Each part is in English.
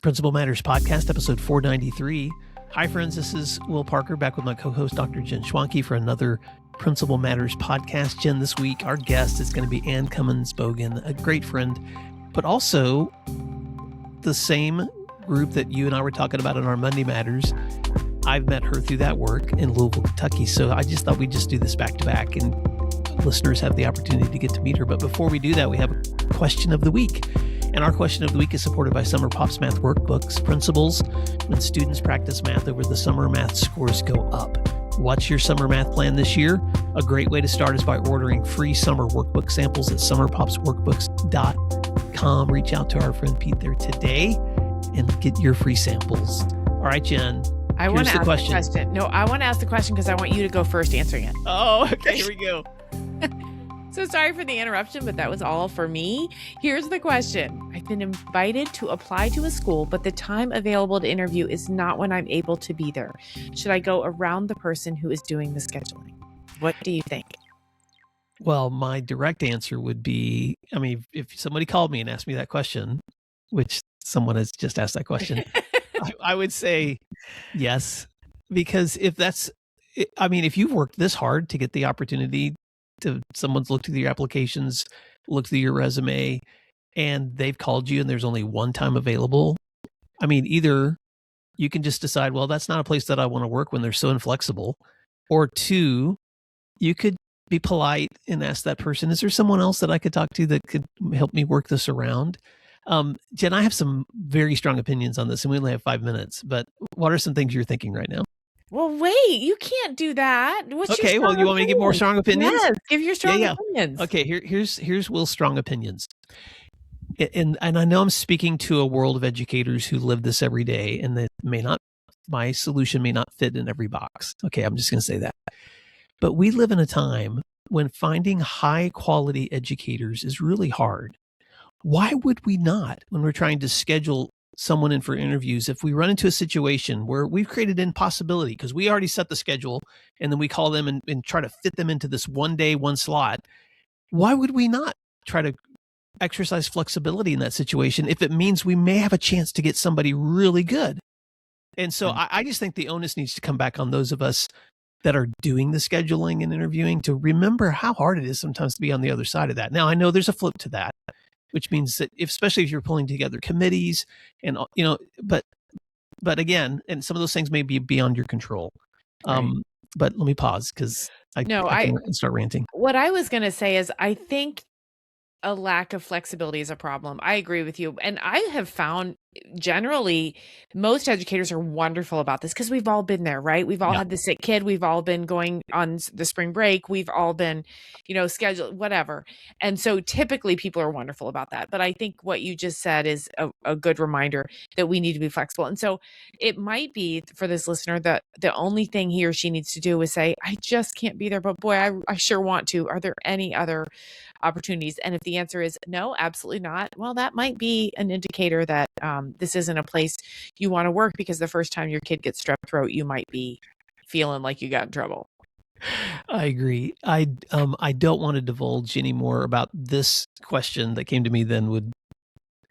Principal Matters Podcast, episode 493. Hi, friends. This is Will Parker, back with my co-host, Dr. Jen Schwanke, for another Principal Matters Podcast. Jen, this week, our guest is going to be Cummins Bogan, a great friend, but also the same group that you and I were talking about in our Monday Matters. I've met her through that work in Louisville, Kentucky. So I just thought we'd just do this back to back and listeners have the opportunity to get to meet her. But before we do that, we have a question of the week. And our question of the week is supported by Summer Pop's Math Workbooks. Principles: when students practice math over the summer, math scores go up. What's your summer math plan this year? A great way to start is by ordering free summer workbook samples at summerpopsworkbooks.com. Reach out to our friend Pete there today and get your free samples. All right, Jen. I want to ask the question. No, I want to ask the question because I want you to go first answering it. Oh, okay. Here we go. So sorry for the interruption, but that was all for me. Here's the question. I've been invited to apply to a school, but the time available to interview is not when I'm able to be there. Should I go around the person who is doing the scheduling? What do you think? Well, my direct answer would be, if somebody called me and asked me that question, which someone has just asked that question, I would say yes, because if you've worked this hard to get the opportunity to someone's looked through your applications, looked through your resume, and they've called you and there's only one time available. Either you can just decide, well, that's not a place that I want to work when they're so inflexible, or two, you could be polite and ask that person, is there someone else that I could talk to that could help me work this around? Jen, I have some very strong opinions on this and we only have 5 minutes, but what are some things you're thinking right now? Well, wait, you can't do that. Okay, well, you want me to give more strong opinions? Yes, give your strong opinions. Okay, here's Will's strong opinions. And I know I'm speaking to a world of educators who live this every day, and my solution may not fit in every box. Okay, I'm just going to say that. But we live in a time when finding high quality educators is really hard. Why would we not, when we're trying to schedule someone in for interviews, if we run into a situation where we've created impossibility because we already set the schedule and then we call them and try to fit them into this one day, one slot, why would we not try to exercise flexibility in that situation if it means we may have a chance to get somebody really good? And so I just think the onus needs to come back on those of us that are doing the scheduling and interviewing to remember how hard it is sometimes to be on the other side of that. Now, I know there's a flip to that, which means that especially if you're pulling together committees and, but again, and some of those things may be beyond your control. Right. But let me pause because I can start ranting. What I was going to say is I think a lack of flexibility is a problem. I agree with you. And I have found generally most educators are wonderful about this because we've all been there, right? We've all had the sick kid. We've all been going on the spring break. We've all been, scheduled, whatever. And so typically people are wonderful about that. But I think what you just said is a good reminder that we need to be flexible. And so it might be for this listener that the only thing he or she needs to do is say, I just can't be there, but boy, I sure want to. Are there any other opportunities? And if the answer is no, absolutely not, well, that might be an indicator that this isn't a place you want to work, because the first time your kid gets strep throat, you might be feeling like you got in trouble. I agree. I don't want to divulge any more about this question that came to me than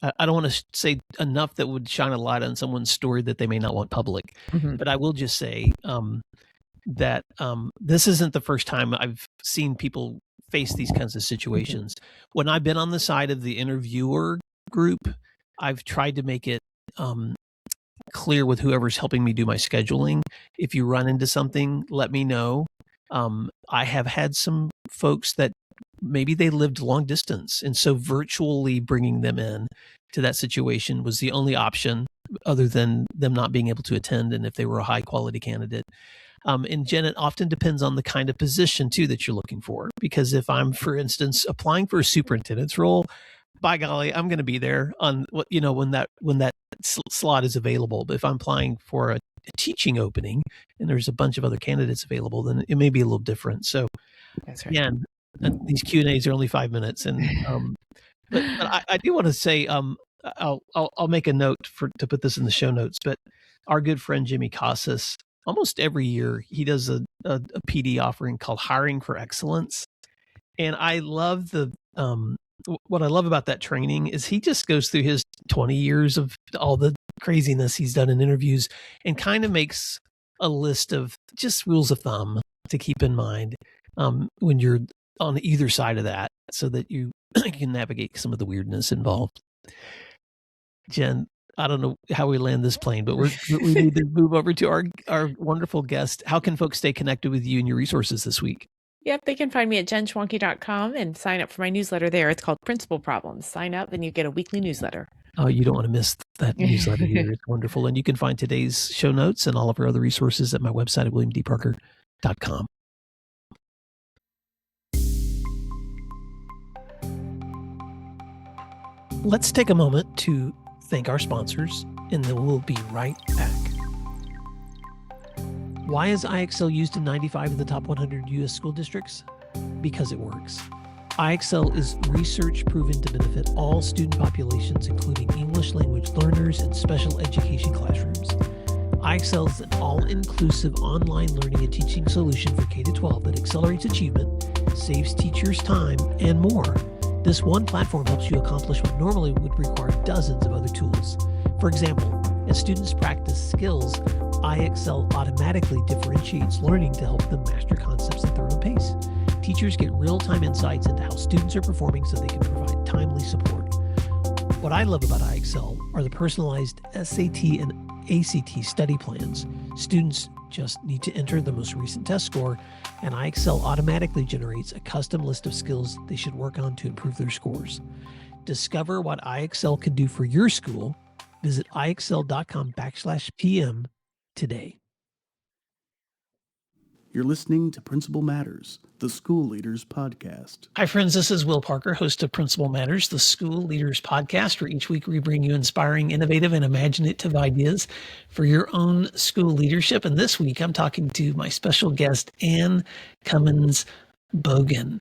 I don't want to say enough that would shine a light on someone's story that they may not want public. Mm-hmm. But I will just say that this isn't the first time I've seen people face these kinds of situations. When I've been on the side of the interviewer group, I've tried to make it clear with whoever's helping me do my scheduling. If you run into something, let me know. I have had some folks that maybe they lived long distance, and so virtually bringing them in to that situation was the only option other than them not being able to attend, and if they were a high quality candidate. And Jen, it often depends on the kind of position too that you're looking for. Because if I'm, for instance, applying for a superintendent's role, by golly, I'm going to be there on when that slot is available. But if I'm applying for a teaching opening and there's a bunch of other candidates available, then it may be a little different. So that's right. Again, these Q&As are only 5 minutes, and but I do want to say I'll make a note to put this in the show notes. But our good friend Jimmy Casas, almost every year he does a PD offering called Hiring for Excellence, and I love what I love about that training is he just goes through his 20 years of all the craziness he's done in interviews, and kind of makes a list of just rules of thumb to keep in mind when you're on either side of that, so that you can navigate some of the weirdness involved. Jen, I don't know how we land this plane, but we need to move over to our wonderful guest. How can folks stay connected with you and your resources this week? Yep, they can find me at jenschwanke.com and sign up for my newsletter there. It's called Principal Problems. Sign up and you get a weekly newsletter. Oh, you don't want to miss that newsletter here. It's wonderful. And you can find today's show notes and all of our other resources at my website at williamdparker.com. Let's take a moment to thank our sponsors, and then we'll be right back. Why is IXL used in 95 of the top 100 U.S. school districts? Because it works. IXL is research proven to benefit all student populations, including English language learners and special education classrooms. IXL is an all-inclusive online learning and teaching solution for K-12 that accelerates achievement, saves teachers time, and more. This one platform helps you accomplish what normally would require dozens of other tools. For example, as students practice skills, IXL automatically differentiates learning to help them master concepts at their own pace. Teachers get real-time insights into how students are performing so they can provide timely support. What I love about IXL are the personalized SAT and ACT study plans. Students just need to enter the most recent test score, and IXL automatically generates a custom list of skills they should work on to improve their scores. Discover what IXL can do for your school. Visit IXL.com/PM today. You're listening to Principal Matters, the School Leaders Podcast. Hi, friends. This is Will Parker, host of Principal Matters, the School Leaders Podcast, where each week we bring you inspiring, innovative, and imaginative ideas for your own school leadership. And this week I'm talking to my special guest, Ann Cummins Bogan.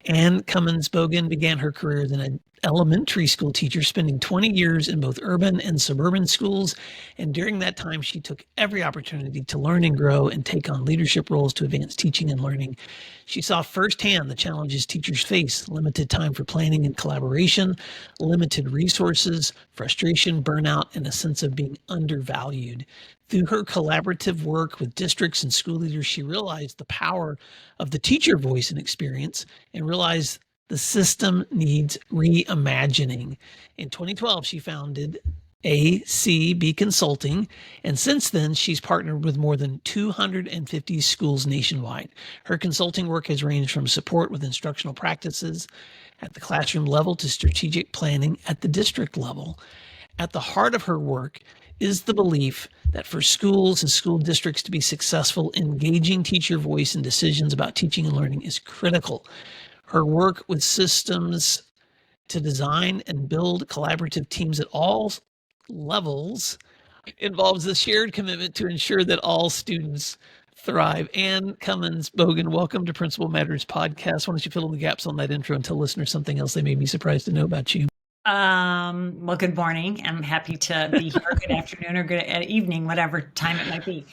Ann Cummins Bogan began her career as an elementary school teacher, spending 20 years in both urban and suburban schools. And during that time, she took every opportunity to learn and grow and take on leadership roles to advance teaching and learning. She saw firsthand the challenges teachers face: limited time for planning and collaboration, limited resources, frustration, burnout, and a sense of being undervalued. Through her collaborative work with districts and school leaders, she realized the power of the teacher voice and experience, and realized the system needs reimagining. In 2012, she founded ACB Consulting, and since then, she's partnered with more than 250 schools nationwide. Her consulting work has ranged from support with instructional practices at the classroom level to strategic planning at the district level. At the heart of her work is the belief that for schools and school districts to be successful, engaging teacher voice in decisions about teaching and learning is critical. Her work with systems to design and build collaborative teams at all levels involves the shared commitment to ensure that all students thrive. Ann Cummins Bogan, welcome to Principal Matters Podcast. Why don't you fill in the gaps on that intro and tell listeners something else they may be surprised to know about you? Well, good morning. I'm happy to be here. Good afternoon or good evening, whatever time it might be.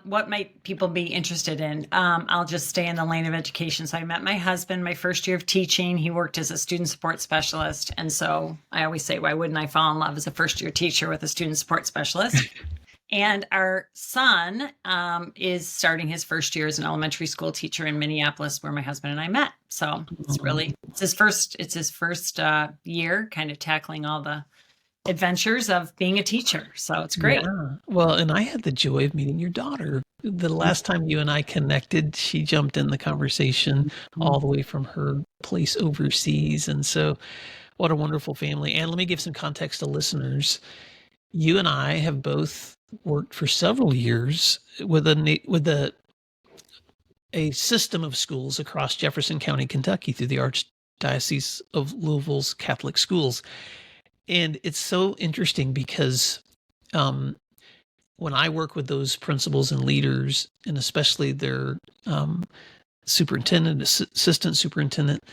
What might people be interested in? I'll just stay in the lane of education. So I met my husband my first year of teaching. He worked as a student support specialist. And so I always say, why wouldn't I fall in love as a first year teacher with a student support specialist? And our son is starting his first year as an elementary school teacher in Minneapolis, where my husband and I met. So it's his first year, kind of tackling all the adventures of being a teacher. So it's great. Yeah. Well, and I had the joy of meeting your daughter. The last time you and I connected, she jumped in the conversation all the way from her place overseas. And so what a wonderful family. And let me give some context to listeners. You and I have both worked for several years with a system of schools across Jefferson County, Kentucky, through the Archdiocese of Louisville's Catholic schools. And it's so interesting because when I work with those principals and leaders, and especially their superintendent, assistant superintendent,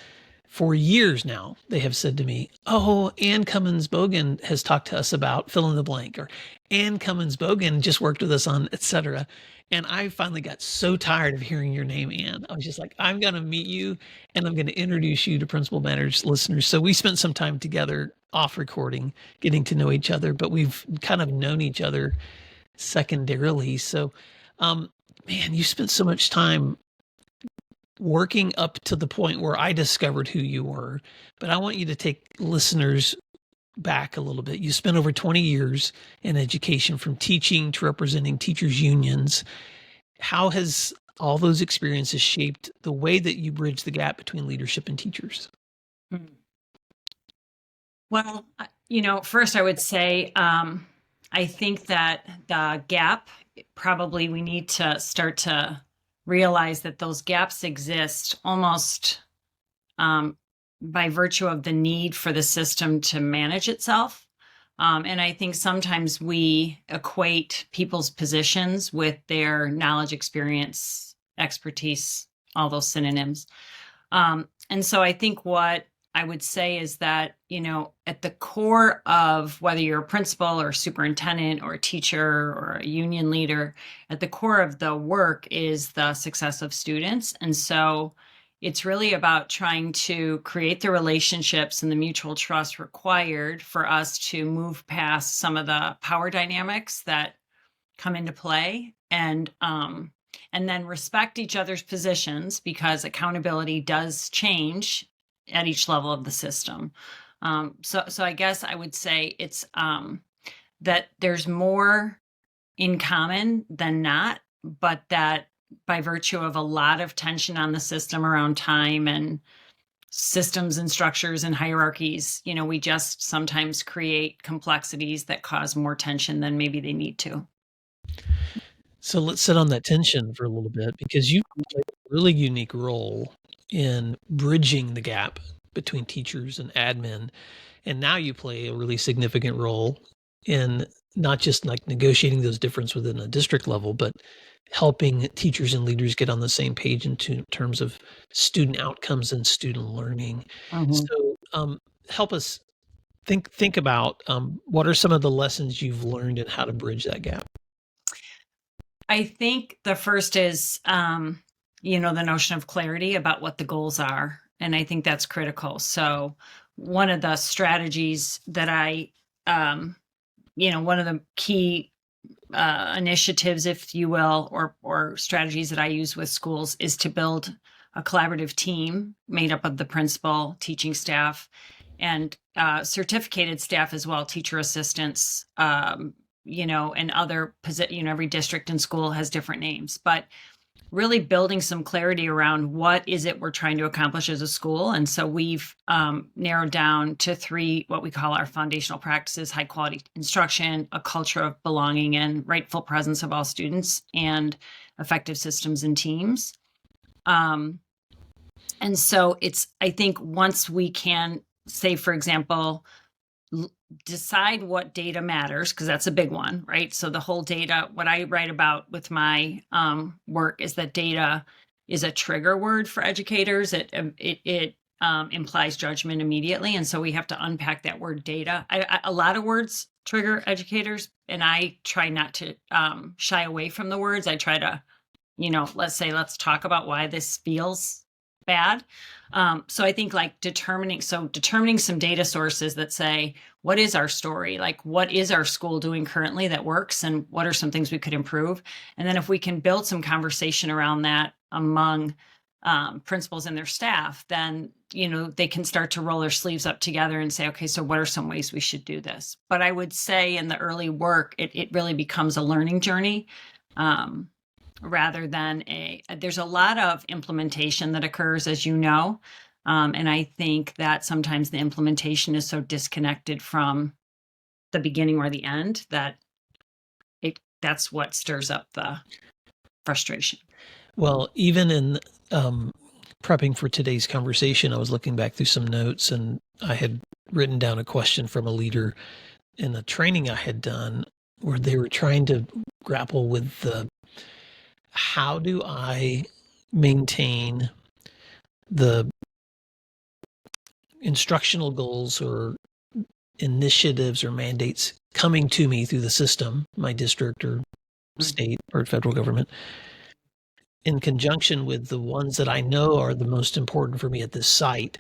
for years now, they have said to me, "Oh, Ann Cummins Bogan has talked to us about fill in the blank," or "Ann Cummins Bogan just worked with us on," etc. And I finally got so tired of hearing your name, Ann. I was just like, I'm going to meet you and I'm going to introduce you to Principal Matters listeners. So we spent some time together off recording, getting to know each other, but we've kind of known each other secondarily. So, man, you spent so much time working up to the point where I discovered who you were. But I want you to take listeners back a little bit. You spent over 20 years in education, from teaching to representing teachers' unions. How has all those experiences shaped the way that you bridge the gap between leadership and teachers? Well, first I would say I think that the gap, probably we need to start to realize that those gaps exist almost by virtue of the need for the system to manage itself. And I think sometimes we equate people's positions with their knowledge, experience, expertise, all those synonyms. And so I think what I would say is that, at the core of whether you're a principal or a superintendent or a teacher or a union leader, at the core of the work is the success of students. And so it's really about trying to create the relationships and the mutual trust required for us to move past some of the power dynamics that come into play, and then respect each other's positions, because accountability does change at each level of the system. So I guess I would say it's that there's more in common than not, but that by virtue of a lot of tension on the system around time and systems and structures and hierarchies, we just sometimes create complexities that cause more tension than maybe they need to. So let's sit on that tension for a little bit, because you play a really unique role in bridging the gap between teachers and admin. And now you play a really significant role in not just like negotiating those differences within a district level, but helping teachers and leaders get on the same page in terms of student outcomes and student learning. So help us think about what are some of the lessons you've learned and how to bridge that gap? I think the first is, the notion of clarity about what the goals are. And I think that's critical. So one of the strategies that one of the key initiatives, if you will, or strategies that I use with schools is to build a collaborative team made up of the principal, teaching staff, and certificated staff as well, teacher assistants, and other every district and school has different names, but really building some clarity around what is it we're trying to accomplish as a school. And so we've narrowed down to 3, what we call our foundational practices: high quality instruction, a culture of belonging and rightful presence of all students, and effective systems and teams. And so I think once we can say, for example, decide what data matters, because that's a big one, right? So the whole data, what I write about with my work is that data is a trigger word for educators. It implies judgment immediately. And so we have to unpack that word data. A lot of words trigger educators, and I try not to shy away from the words. I try to, let's talk about why this feels bad. So I think determining some data sources that say, what is our story? Like, what is our school doing currently that works? And what are some things we could improve? And then if we can build some conversation around that among principals and their staff, then, they can start to roll their sleeves up together and say, okay, so what are some ways we should do this? But I would say in the early work, it really becomes a learning journey. Rather than there's a lot of implementation that occurs, as you know. And I think that sometimes the implementation is so disconnected from the beginning or the end that that's what stirs up the frustration. Well, even in prepping for today's conversation, I was looking back through some notes, and I had written down a question from a leader in a training I had done where they were trying to grapple with how do I maintain the instructional goals or initiatives or mandates coming to me through the system, my district or state or federal government, in conjunction with the ones that I know are the most important for me at this site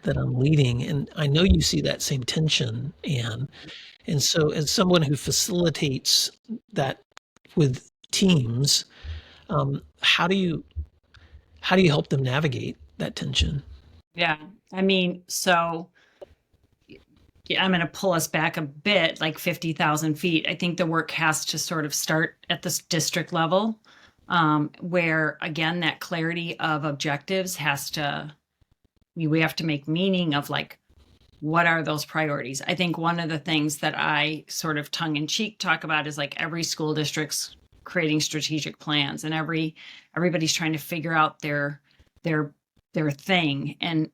that I'm leading. And I know you see that same tension, Anne. And so as someone who facilitates that with teams, how do you help them navigate that tension? Yeah. I mean, so I'm going to pull us back a bit, like 50,000 feet. I think the work has to sort of start at the district level, where, again, that clarity of objectives we have to make meaning of, like, what are those priorities? I think one of the things that I sort of tongue in cheek talk about is, like, every school district's creating strategic plans, and everybody's trying to figure out their thing. And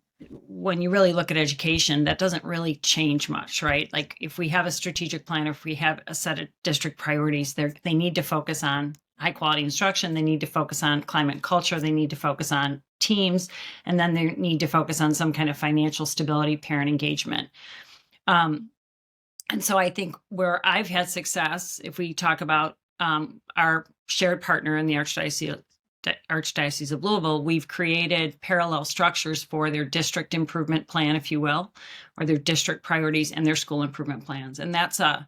when you really look at education, that doesn't really change much, right? Like, if we have a strategic plan, if we have a set of district priorities, they need to focus on high quality instruction. They need to focus on climate and culture. They need to focus on teams, and then they need to focus on some kind of financial stability, parent engagement. And so I think where I've had success, if we talk about our shared partner in the Archdiocese of Louisville, we've created parallel structures for their district improvement plan, if you will, or their district priorities and their school improvement plans. And that's a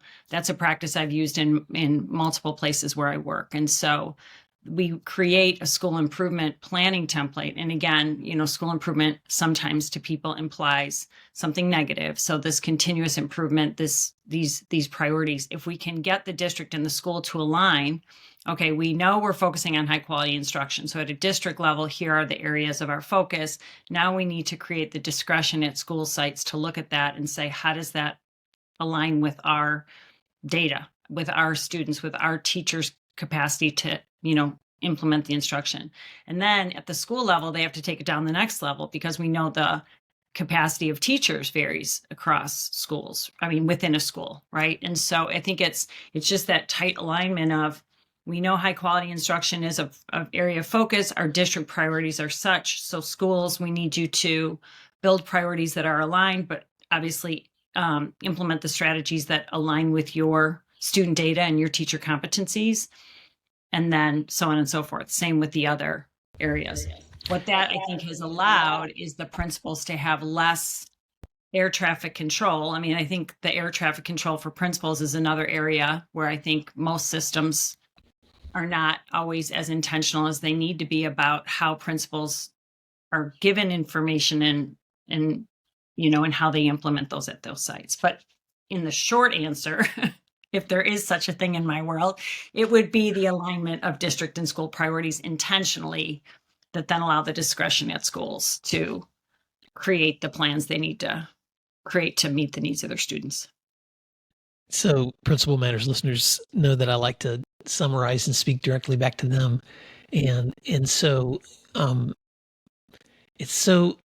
practice I've used in multiple places where I work. And so we create a school improvement planning template. And again, school improvement sometimes to people implies something negative. So this continuous improvement, these priorities, if we can get the district and the school to align, okay, we know we're focusing on high quality instruction. So at a district level, here are the areas of our focus. Now we need to create the discretion at school sites to look at that and say, how does that align with our data, with our students, with our teachers' capacity to, implement the instruction? And then at the school level, they have to take it down the next level, because we know the capacity of teachers varies across schools. I mean, within a school, right? And so I think it's just that tight alignment of, we know high quality instruction is of area of focus. Our district priorities are such. So schools, we need you to build priorities that are aligned, but obviously implement the strategies that align with your student data and your teacher competencies, and then so on and so forth. Same with the other areas. What that, I think, has allowed is the principals to have less air traffic control. I mean, I think the air traffic control for principals is another area where I think most systems are not always as intentional as they need to be about how principals are given information and how they implement those at those sites. But in the short answer, if there is such a thing in my world, it would be the alignment of district and school priorities intentionally that then allow the discretion at schools to create the plans they need to create to meet the needs of their students. So Principal Matters listeners know that I like to summarize and speak directly back to them. And so it's so,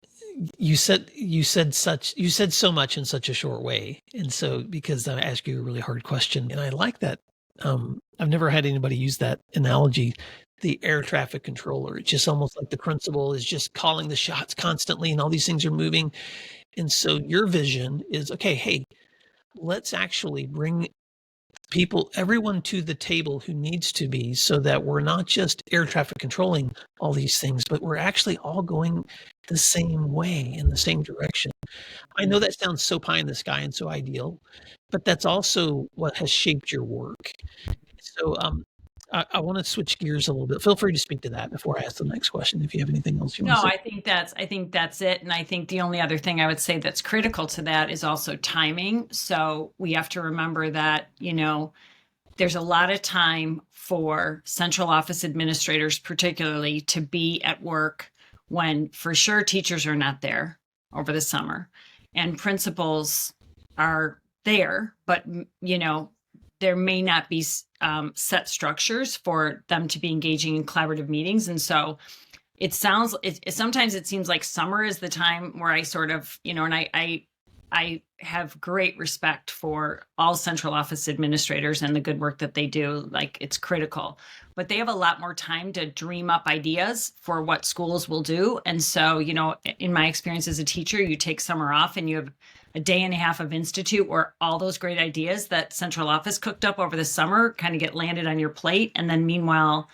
you said so much in such a short way. And so, because I asked you a really hard question, and I like that. I've never had anybody use that analogy, the air traffic controller. It's just almost like the principal is just calling the shots constantly and all these things are moving. And so your vision is, okay, hey, let's actually bring everyone to the table who needs to be, so that we're not just air traffic controlling all these things, but we're actually all going the same way, in the same direction. I know that sounds so pie in the sky and so ideal, but that's also what has shaped your work. So I want to switch gears a little bit. Feel free to speak to that before I ask the next question, if you have anything else you want to say. No, I think that's it. And I think the only other thing I would say that's critical to that is also timing. So we have to remember that, there's a lot of time for central office administrators, particularly, to be at work when for sure teachers are not there over the summer, and principals are there, but, there may not be set structures for them to be engaging in collaborative meetings. And so sometimes it seems like summer is the time where I sort of, and I I have great respect for all central office administrators and the good work that they do. Like, it's critical, but they have a lot more time to dream up ideas for what schools will do. And so, in my experience as a teacher, you take summer off and you have a day and a half of institute where all those great ideas that central office cooked up over the summer kind of get landed on your plate. And then meanwhile,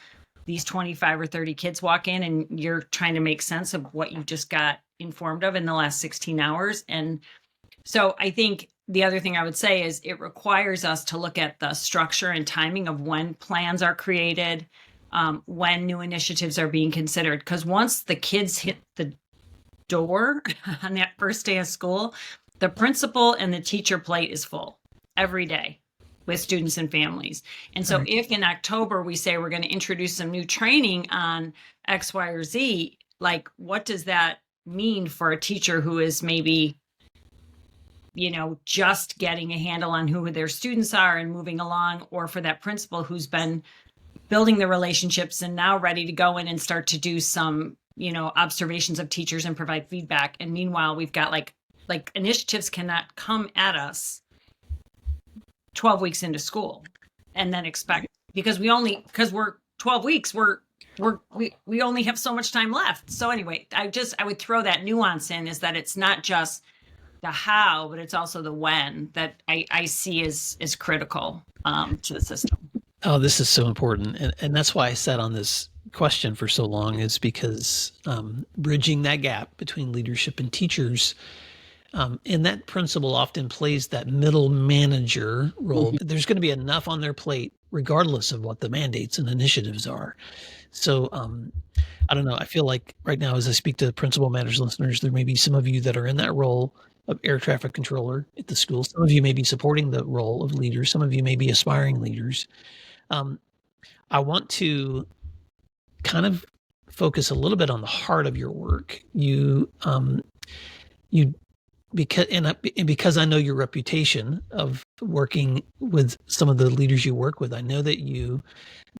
these 25 or 30 kids walk in and you're trying to make sense of what you just got informed of in the last 16 hours. And so I think the other thing I would say is it requires us to look at the structure and timing of when plans are created, when new initiatives are being considered. Because once the kids hit the door on that first day of school, the principal and the teacher plate is full every day with students and families. And so if in October we say we're going to introduce some new training on X, Y, or Z, like, what does that mean for a teacher who is maybe just getting a handle on who their students are and moving along, or for that principal who's been building the relationships and now ready to go in and start to do some, observations of teachers and provide feedback. And meanwhile, we've got like initiatives cannot come at us 12 weeks into school and then expect, because we're 12 weeks, we only have so much time left. So anyway, I would throw that nuance in, is that it's not just the how, but it's also the when that I see as critical to the system. Oh, this is so important. And that's why I sat on this question for so long, is because bridging that gap between leadership and teachers, and that principal often plays that middle manager role. Mm-hmm. There's going to be enough on their plate, regardless of what the mandates and initiatives are. So I don't know. I feel like right now, as I speak to Principal Matters listeners, there may be some of you that are in that role of air traffic controller at the school. Some of you may be supporting the role of leader. Some of you may be aspiring leaders. I want to kind of focus a little bit on the heart of your work. Because I know your reputation of working with some of the leaders you work with, I know that you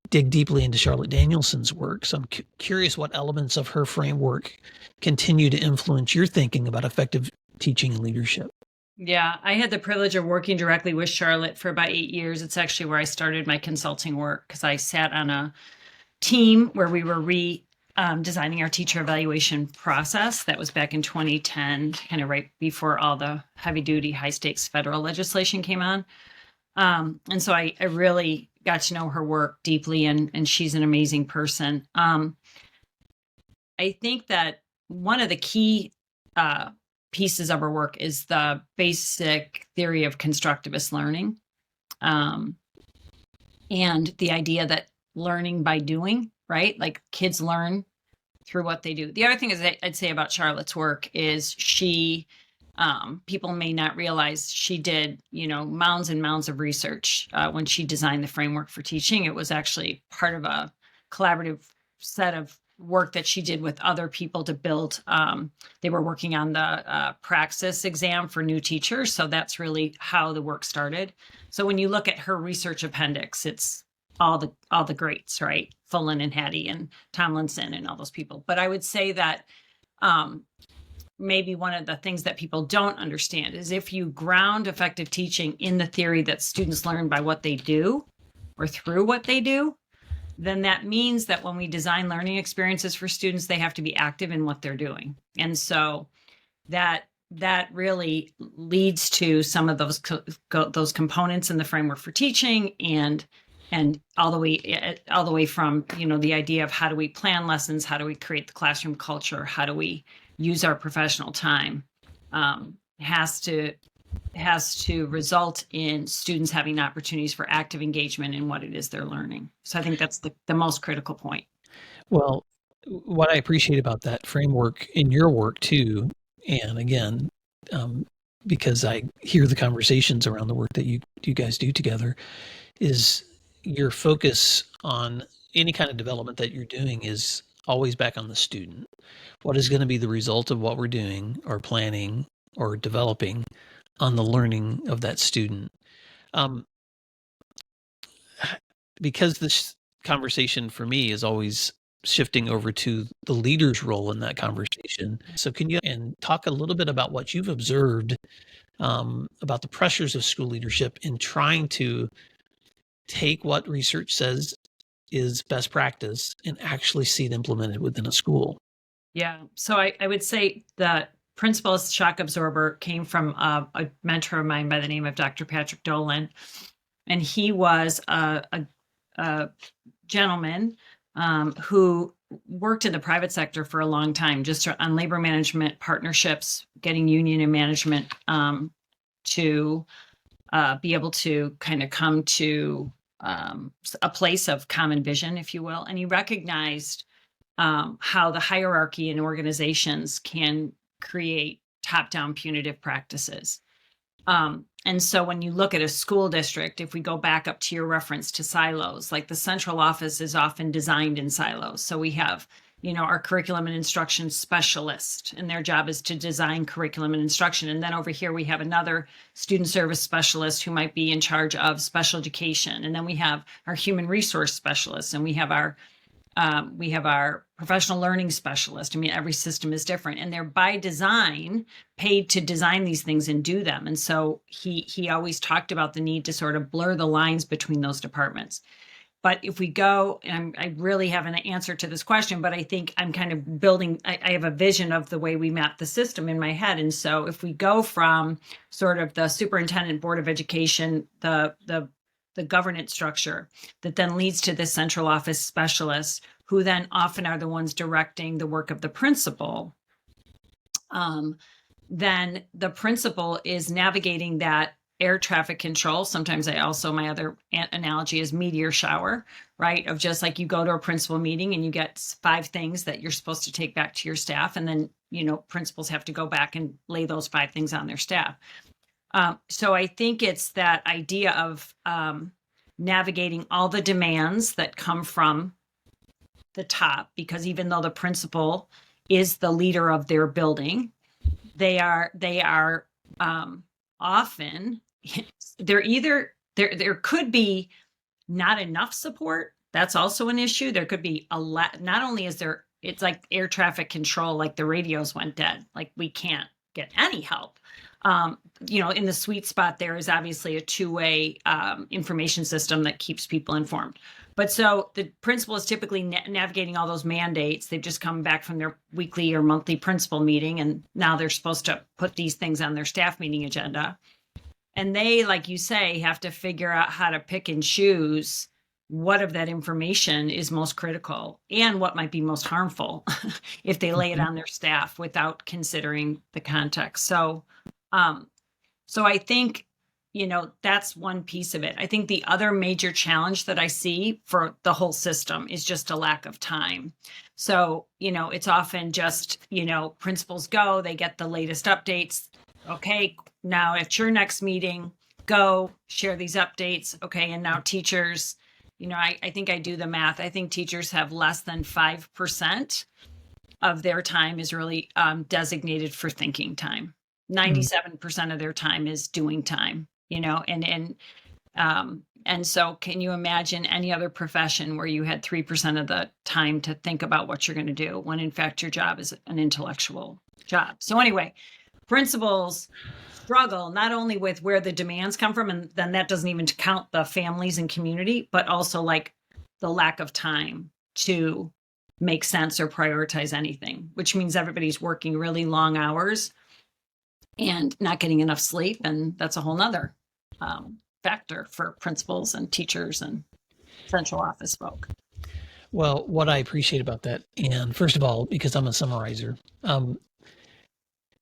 dig deeply into Charlotte Danielson's work. So I'm curious what elements of her framework continue to influence your thinking about effective teaching and leadership. Yeah, I had the privilege of working directly with Charlotte for about 8 years. It's actually where I started my consulting work, because I sat on a team where we were designing our teacher evaluation process. That was back in 2010, kind of right before all the heavy duty, high stakes federal legislation came on. And so I really got to know her work deeply, and she's an amazing person. I think that one of the key pieces of her work is the basic theory of constructivist learning, and the idea that learning by doing, right? Like, kids learn through what they do. The other thing is I'd say about Charlotte's work is she, people may not realize she did, mounds and mounds of research when she designed the framework for teaching. It was actually part of a collaborative set of work that she did with other people to build. They were working on the praxis exam for new teachers. So that's really how the work started. So when you look at her research appendix, it's all the greats, right? Fullen and Hattie and Tomlinson and all those people. But I would say that maybe one of the things that people don't understand is if you ground effective teaching in the theory that students learn by what they do or through what they do, then that means that when we design learning experiences for students, they have to be active in what they're doing. And so that really leads to some of those components in the framework for teaching, and all the way from, the idea of how do we plan lessons, how do we create the classroom culture, how do we use our professional time, has to result in students having opportunities for active engagement in what it is they're learning. So I think that's the most critical point. Well, what I appreciate about that framework in your work too, and again, because I hear the conversations around the work that you guys do together, is your focus on any kind of development that you're doing is always back on the student. What is going to be the result of what we're doing or planning or developing on the learning of that student? Because this conversation for me is always shifting over to the leader's role in that conversation. So can you talk a little bit about what you've observed about the pressures of school leadership in trying to take what research says is best practice and actually see it implemented within a school. Yeah. So I would say that principal's shock absorber came from a mentor of mine by the name of Dr. Patrick Dolan. And he was a gentleman who worked in the private sector for a long time, just on labor management partnerships, getting union and management to be able to kind of come to a place of common vision, if you will. And he recognized how the hierarchy in organizations can create top-down punitive practices. And so when you look at a school district, if we go back up to your reference to silos, like the central office is often designed in silos. So we have, our curriculum and instruction specialist, and their job is to design curriculum and instruction. And then over here, we have another student service specialist who might be in charge of special education. And then we have our human resource specialist, and we have our professional learning specialist. I mean, every system is different, and they're by design paid to design these things and do them. And so he always talked about the need to sort of blur the lines between those departments. But if we go, and I really have an answer to this question, but I think I'm kind of building, I have a vision of the way we map the system in my head. And so if we go from sort of the superintendent, board of education, the governance structure that then leads to the central office specialists, who then often are the ones directing the work of the principal, then the principal is navigating that air traffic control. Sometimes my other analogy is meteor shower, right? Of just like you go to a principal meeting and you get 5 things that you're supposed to take back to your staff. And then, principals have to go back and lay those 5 things on their staff. So I think it's that idea of navigating all the demands that come from the top, because even though the principal is the leader of their building, they are often there could be not enough support. That's also an issue. There could be a lot. Not only is there, it's like air traffic control, like the radios went dead, like we can't get any help. In the sweet spot, there is obviously a 2-way information system that keeps people informed. But so the principal is typically navigating all those mandates. They've just come back from their weekly or monthly principal meeting, and now they're supposed to put these things on their staff meeting agenda. And they, like you say, have to figure out how to pick and choose what of that information is most critical and what might be most harmful if they lay it on their staff without considering the context. So I think, that's one piece of it. I think the other major challenge that I see for the whole system is just a lack of time. So, it's often just, principals go, they get the latest updates. Okay, now at your next meeting, go share these updates. Okay, and now teachers, I think I do the math. I think teachers have less than 5% of their time is really designated for thinking time. 97% of their time is doing time, and so can you imagine any other profession where you had 3% of the time to think about what you're going to do when in fact your job is an intellectual job? So anyway, principals struggle not only with where the demands come from, and then that doesn't even count the families and community, but also like the lack of time to make sense or prioritize anything, which means everybody's working really long hours and not getting enough sleep. And that's a whole nother factor for principals and teachers and central office folk. Well, what I appreciate about that, and first of all, because I'm a summarizer,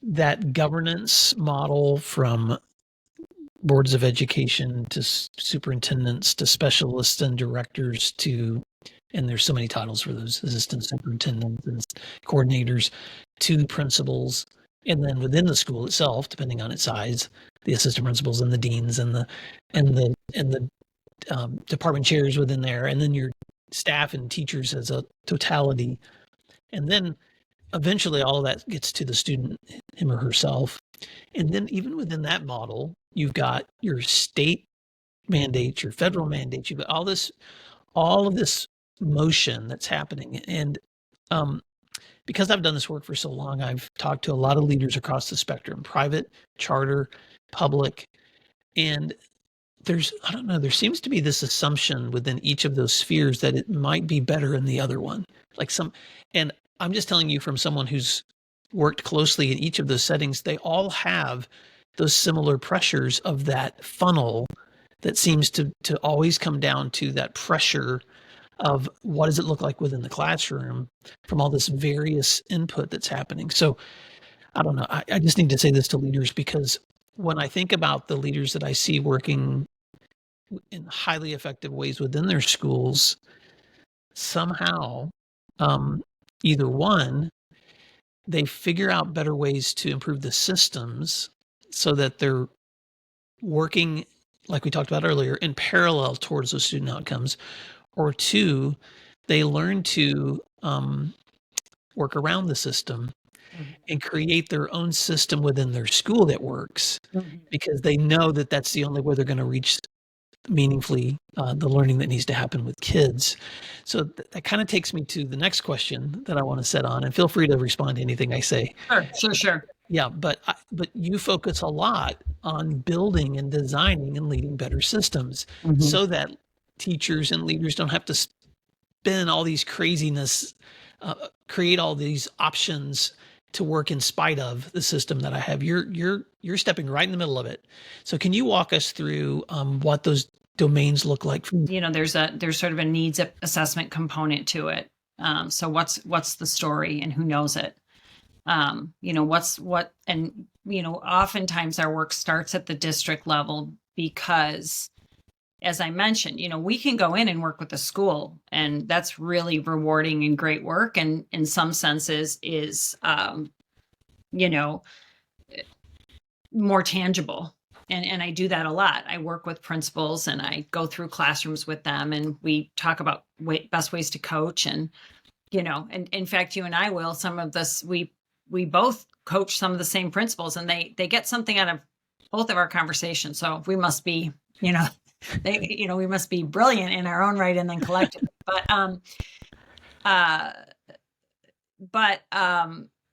that governance model from boards of education to superintendents to specialists and directors to, and there's so many titles for those, assistant superintendents and coordinators, to principals, and then within the school itself, depending on its size, the assistant principals and the deans and the department chairs within there, and then your staff and teachers as a totality, and then eventually all of that gets to the student, him or herself. And then even within that model, you've got your state mandates, your federal mandates, you've got all of this motion that's happening. And because I've done this work for so long, I've talked to a lot of leaders across the spectrum, private, charter, public, and I don't know, there seems to be this assumption within each of those spheres that it might be better in the other one. And I'm just telling you from someone who's worked closely in each of those settings, they all have those similar pressures of that funnel that seems to always come down to that pressure of what does it look like within the classroom from all this various input that's happening. So I don't know. I just need to say this to leaders, because when I think about the leaders that I see working in highly effective ways within their schools, somehow, either one, they figure out better ways to improve the systems so that they're working, like we talked about earlier, in parallel towards those student outcomes, or two, they learn to work around the system and create their own system within their school that works, because they know that that's the only way they're going to reach meaningfully the learning that needs to happen with kids. So that kind of takes me to the next question that I want to set on, and feel free to respond to anything I say. Sure. Yeah, but you focus a lot on building and designing and leading better systems so that teachers and leaders don't have to spin all these craziness, create all these options to work in spite of the system that I have. You're stepping right in the middle of it. So can you walk us through what those domains look like? There's sort of a needs assessment component to it. So what's the story and who knows it? Oftentimes our work starts at the district level because, as I mentioned, we can go in and work with the school, and that's really rewarding and great work. And in some senses is, more tangible. And I do that a lot. I work with principals and I go through classrooms with them, and we talk about best ways to coach. And, and in fact, you and I will, some of this, we both coach some of the same principals, and they get something out of both of our conversations. So we must be, we must be brilliant in our own right, and then collectively. But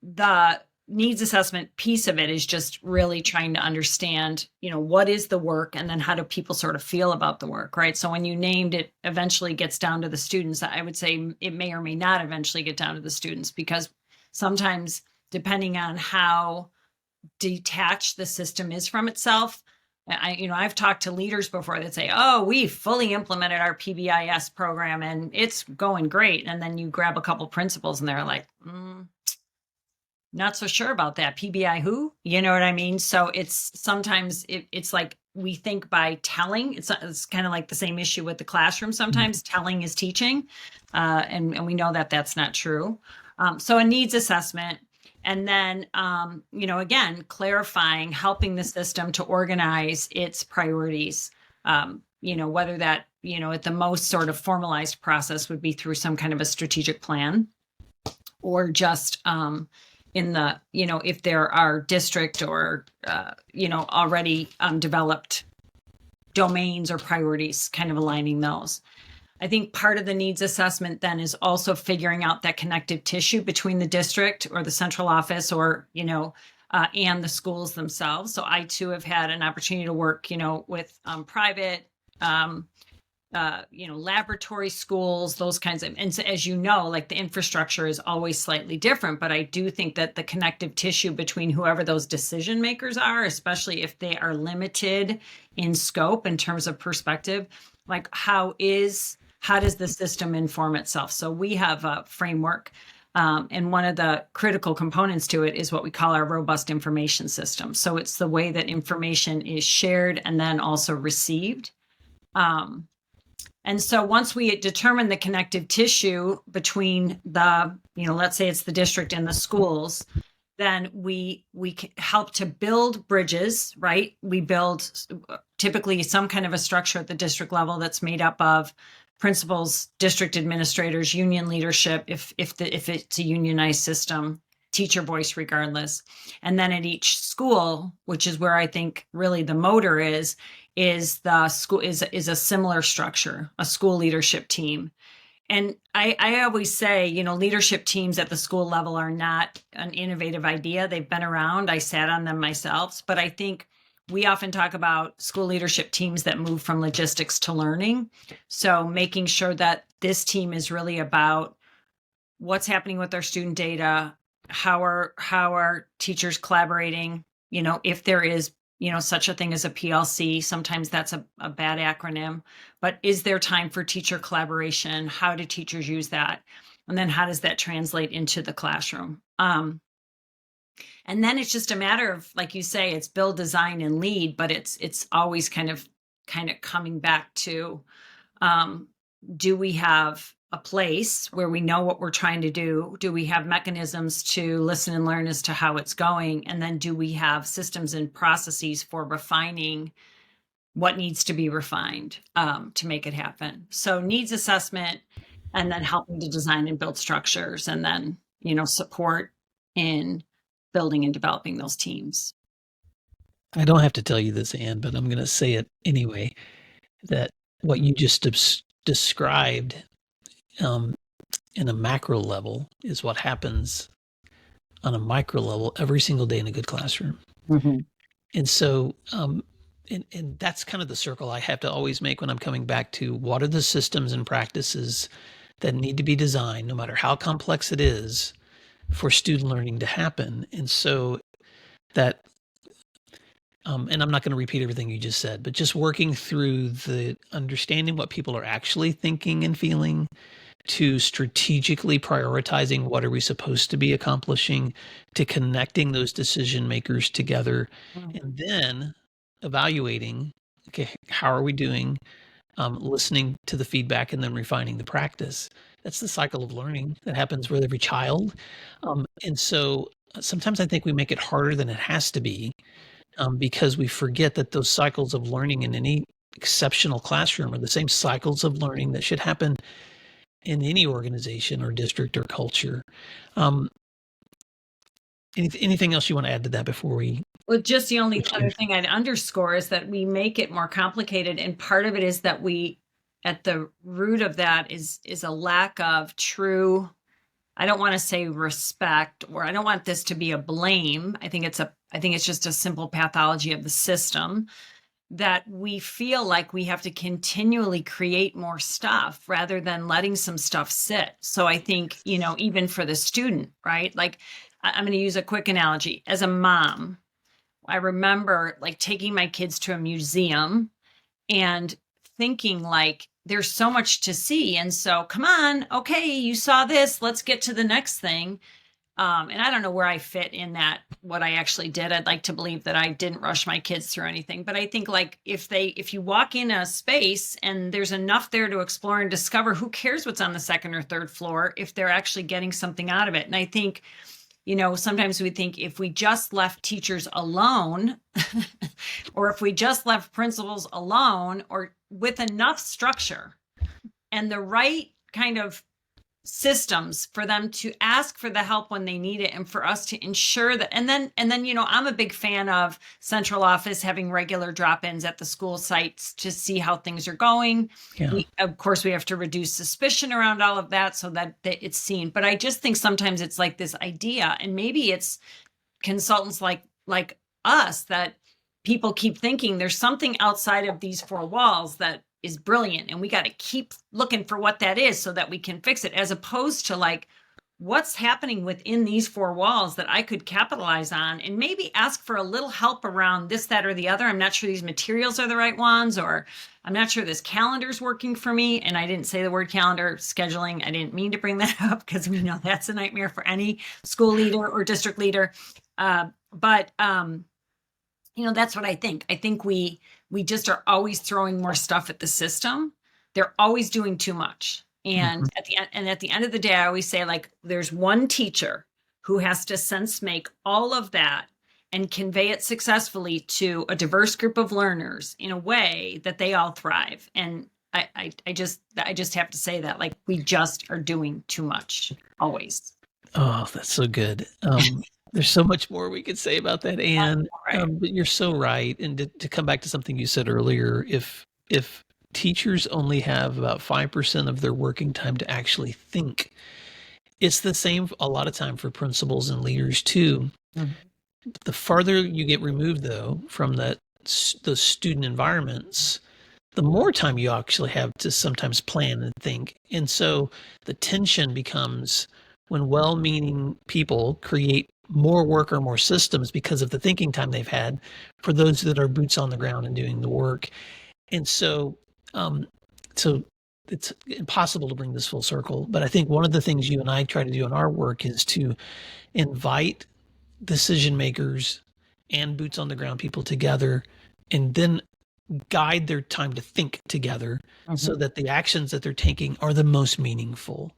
the needs assessment piece of it is just really trying to understand, what is the work, and then how do people sort of feel about the work, right? So when you named it, eventually gets down to the students. I would say it may or may not eventually get down to the students, because sometimes, depending on how detached the system is from itself, I've talked to leaders before that say, "Oh, we fully implemented our PBIS program and it's going great." And then you grab a couple principals and they're like, "Not so sure about that. PBI who?" You know what I mean? So it's sometimes it's like we think by telling. It's kind of like the same issue with the classroom. Sometimes telling is teaching, and we know that that's not true. So a needs assessment. And then, again, clarifying, helping the system to organize its priorities, whether that, at the most sort of formalized process would be through some kind of a strategic plan, or just in the, if there are district or, already developed domains or priorities, kind of aligning those. I think part of the needs assessment then is also figuring out that connective tissue between the district or the central office or, and the schools themselves. So I too have had an opportunity to work, with private, laboratory schools, those kinds of, and so, as you know, like the infrastructure is always slightly different, but I do think that the connective tissue between whoever those decision makers are, especially if they are limited in scope in terms of perspective, like how does the system inform itself? So we have a framework, and one of the critical components to it is what we call our robust information system. So it's the way that information is shared and then also received. And so once we determine the connective tissue between the, let's say it's the district and the schools, then we help to build bridges, right? We build typically some kind of a structure at the district level that's made up of principals, district administrators, union leadership, if it's a unionized system, teacher voice regardless. And then at each school, which is where I think really the motor is the school is a similar structure, a school leadership team. And I always say, leadership teams at the school level are not an innovative idea. They've been around. I sat on them myself. But I think we often talk about school leadership teams that move from logistics to learning. So making sure that this team is really about what's happening with our student data, how are teachers collaborating, if there is, such a thing as a PLC. Sometimes that's a bad acronym, but is there time for teacher collaboration? How do teachers use that? And then how does that translate into the classroom? And then it's just a matter of, like you say, it's build, design, and lead, but it's always kind of coming back to, do we have a place where we know what we're trying to do? Do we have mechanisms to listen and learn as to how it's going? And then do we have systems and processes for refining what needs to be refined to make it happen? So needs assessment, and then helping to design and build structures, and then, support in building and developing those teams. I don't have to tell you this, Anne, but I'm going to say it anyway, that what you just described in a macro level is what happens on a micro level every single day in a good classroom. Mm-hmm. And so, and that's kind of the circle I have to always make when I'm coming back to what are the systems and practices that need to be designed, no matter how complex it is, for student learning to happen. And so that, and I'm not going to repeat everything you just said, but just working through the understanding what people are actually thinking and feeling, to strategically prioritizing what are we supposed to be accomplishing, to connecting those decision makers together, and then evaluating, okay, how are we doing? Listening to the feedback and then refining the practice. That's the cycle of learning that happens with every child. And so sometimes I think we make it harder than it has to be, because we forget that those cycles of learning in any exceptional classroom are the same cycles of learning that should happen in any organization or district or culture. Anything else you want to add to that before we? Well, just the only other thing I'd underscore is that we make it more complicated. And part of it is that we, at the root of that is a lack of true, I don't want to say respect, or I don't want this to be a blame. I think it's just a simple pathology of the system, that we feel like we have to continually create more stuff rather than letting some stuff sit. So I think, even for the student, right? Like, I'm going to use a quick analogy. As a mom, I remember like taking my kids to a museum and thinking like, there's so much to see. And so come on, okay, you saw this, let's get to the next thing. And I don't know where I fit in that, what I actually did. I'd like to believe that I didn't rush my kids through anything, but I think like if you walk in a space and there's enough there to explore and discover, who cares what's on the second or third floor if they're actually getting something out of it. And I think, sometimes we think if we just left teachers alone or if we just left principals alone, or with enough structure and the right kind of systems for them to ask for the help when they need it, and for us to ensure that, and then I'm a big fan of central office having regular drop-ins at the school sites to see how things are going. Yeah. Of course we have to reduce suspicion around all of that so that it's seen, but I just think sometimes it's like this idea, and maybe it's consultants like us, that people keep thinking there's something outside of these four walls that is brilliant, and we got to keep looking for what that is so that we can fix it, as opposed to like, what's happening within these four walls that I could capitalize on, and maybe ask for a little help around this, that, or the other. I'm not sure these materials are the right ones, or I'm not sure this calendar's working for me. And I didn't say the word calendar, scheduling. I didn't mean to bring that up, because we know that's a nightmare for any school leader or district leader. But that's what I think. I think we just are always throwing more stuff at the system. They're always doing too much. And at the end of the day, I always say, like, there's one teacher who has to sense make all of that and convey it successfully to a diverse group of learners in a way that they all thrive. And I just have to say that, like, we just are doing too much always. Oh, that's so good. There's so much more we could say about that, Anne, but you're so right. And to come back to something you said earlier, if teachers only have about 5% of their working time to actually think, it's the same a lot of time for principals and leaders too. Mm-hmm. The farther you get removed, though, from that those student environments, the more time you actually have to sometimes plan and think. And so the tension becomes when well-meaning people create more work or more systems because of the thinking time they've had for those that are boots on the ground and doing the work. And so, so it's impossible to bring this full circle. But I think one of the things you and I try to do in our work is to invite decision makers and boots on the ground people together, and then guide their time to think together so that the actions that they're taking are the most meaningful.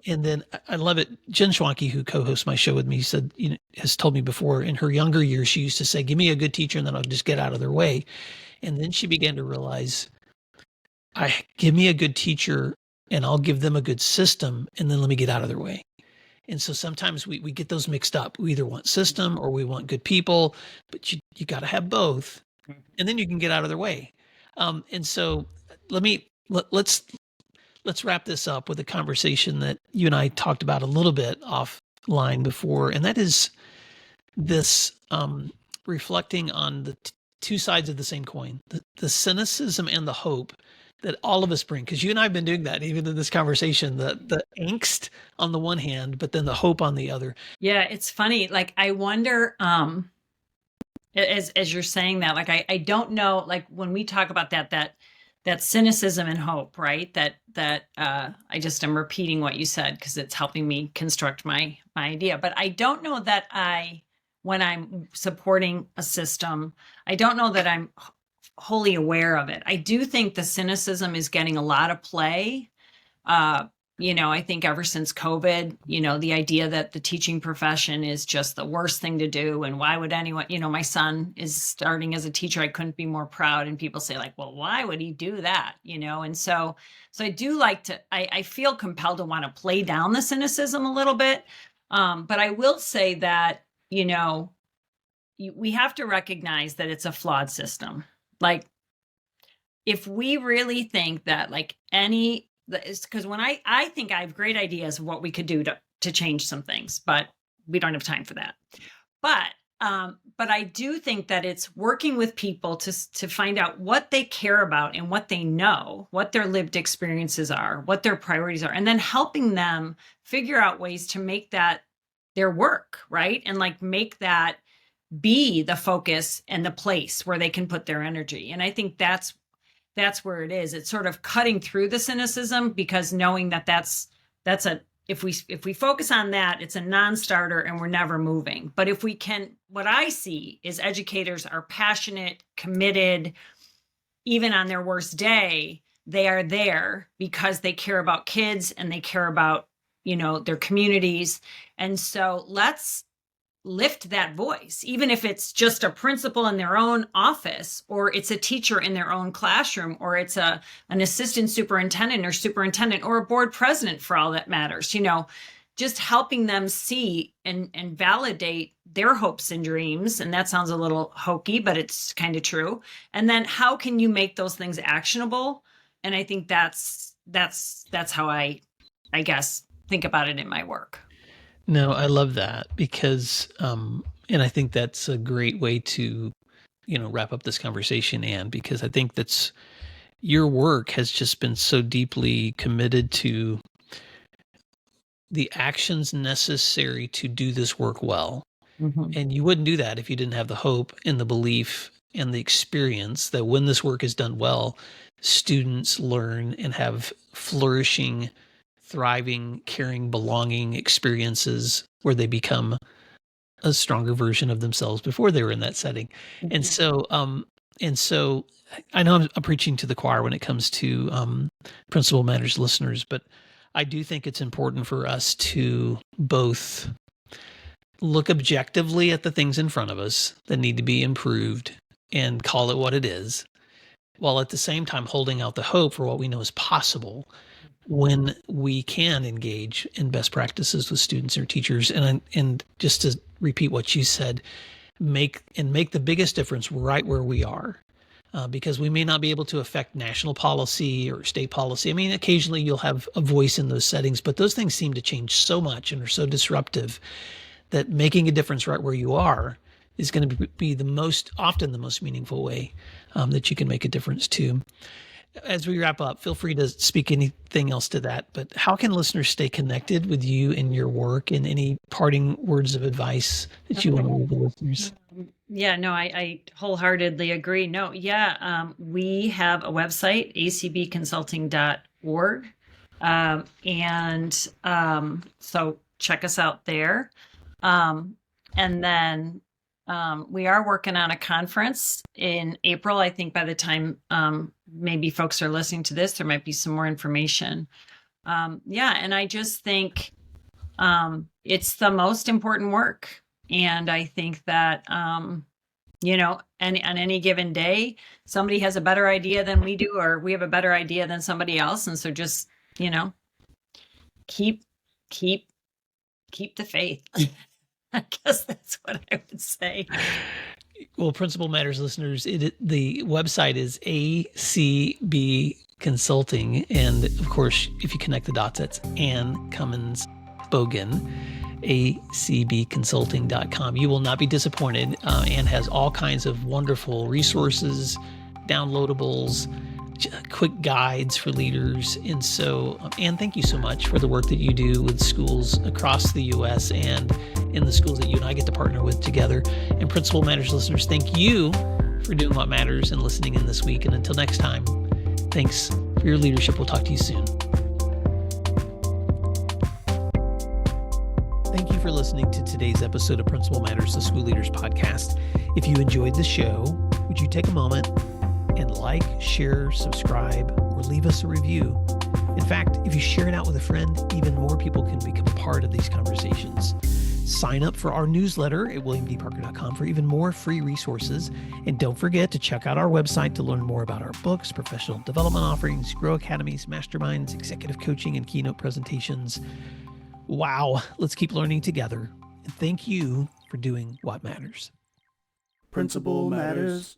And then I love it. Jen Schwanke, who co-hosts my show with me, said, has told me before in her younger years, she used to say, give me a good teacher and then I'll just get out of their way. And then she began to realize, give me a good teacher and I'll give them a good system and then let me get out of their way. And so sometimes we get those mixed up. We either want system or we want good people, but you got to have both. And then you can get out of their way. And so let's wrap this up with a conversation that you and I talked about a little bit offline before, and that is this reflecting on the two sides of the same coin, the cynicism and the hope that all of us bring. Because you and I have been doing that even in this conversation, the angst on the one hand, but then the hope on the other. Yeah, it's funny. Like, I wonder, as you're saying that, like, I don't know, like when we talk about that cynicism and hope, right? That I just am repeating what you said because it's helping me construct my idea. But I don't know that when I'm supporting a system, I don't know that I'm wholly aware of it. I do think the cynicism is getting a lot of play. I think ever since COVID, the idea that the teaching profession is just the worst thing to do. And why would anyone, my son is starting as a teacher. I couldn't be more proud. And people say like, well, why would he do that? And so I do like to, I feel compelled to want to play down the cynicism a little bit. But I will say that, we have to recognize that it's a flawed system. Like, if we really think that because when I think I have great ideas of what we could do to change some things, but we don't have time for that. But I do think that it's working with people to find out what they care about and what they know, what their lived experiences are, what their priorities are, and then helping them figure out ways to make that their work, right? And like make that be the focus and the place where they can put their energy. And I think that's where it is. It's sort of cutting through the cynicism, because knowing that if we focus on that, it's a non-starter and we're never moving. But if we can, what I see is educators are passionate, committed, even on their worst day, they are there because they care about kids and they care about, their communities. And so let's lift that voice, even if it's just a principal in their own office, or it's a teacher in their own classroom, or it's an assistant superintendent or a board president for all that matters, just helping them see and validate their hopes and dreams. And that sounds a little hokey, but it's kind of true. And then how can you make those things actionable? And I think that's how I guess think about it in my work. No, I love that because, and I think that's a great way to, wrap up this conversation, Anne, because I think that's your work has just been so deeply committed to the actions necessary to do this work well. Mm-hmm. And you wouldn't do that if you didn't have the hope and the belief and the experience that when this work is done well, students learn and have flourishing, thriving, caring, belonging experiences where they become a stronger version of themselves before they were in that setting. Mm-hmm. And so I know I'm preaching to the choir when it comes to Principal Matters listeners, but I do think it's important for us to both look objectively at the things in front of us that need to be improved and call it what it is, while at the same time holding out the hope for what we know is possible when we can engage in best practices with students or teachers. And just to repeat what you said, make the biggest difference right where we are. Because we may not be able to affect national policy or state policy. I mean, occasionally you'll have a voice in those settings, but those things seem to change so much and are so disruptive that making a difference right where you are is going to be often the most meaningful way that you can make a difference too. As we wrap up, feel free to speak anything else to that, but how can listeners stay connected with you and your work, and any parting words of advice that you want to leave the listeners? Yeah, no, I wholeheartedly agree. No, yeah, we have a website, acbconsulting.org. So check us out there. And then we are working on a conference in April. I think by the time maybe folks are listening to this, there might be some more information. And I just think it's the most important work. And I think that, on any given day, somebody has a better idea than we do, or we have a better idea than somebody else. And so just, keep the faith. I guess that's what I would say. Well, Principal Matters listeners, the website is ACB Consulting. And of course, if you connect the dots, that's Ann Cummins Bogan, acbconsulting.com. You will not be disappointed. Ann has all kinds of wonderful resources, downloadables, quick guides for leaders. And so, Ann, thank you so much for the work that you do with schools across the U.S. and in the schools that you and I get to partner with together. And Principal Matters listeners, thank you for doing what matters and listening in this week. And until next time, thanks for your leadership. We'll talk to you soon. Thank you for listening to today's episode of Principal Matters, the School Leaders Podcast. If you enjoyed the show, would you take a moment and like, share, subscribe, or leave us a review? In fact, if you share it out with a friend, even more people can become part of these conversations. Sign up for our newsletter at williamdparker.com for even more free resources. And don't forget to check out our website to learn more about our books, professional development offerings, Grow Academies, masterminds, executive coaching, and keynote presentations. Wow, let's keep learning together. And thank you for doing what matters. Principal Matters.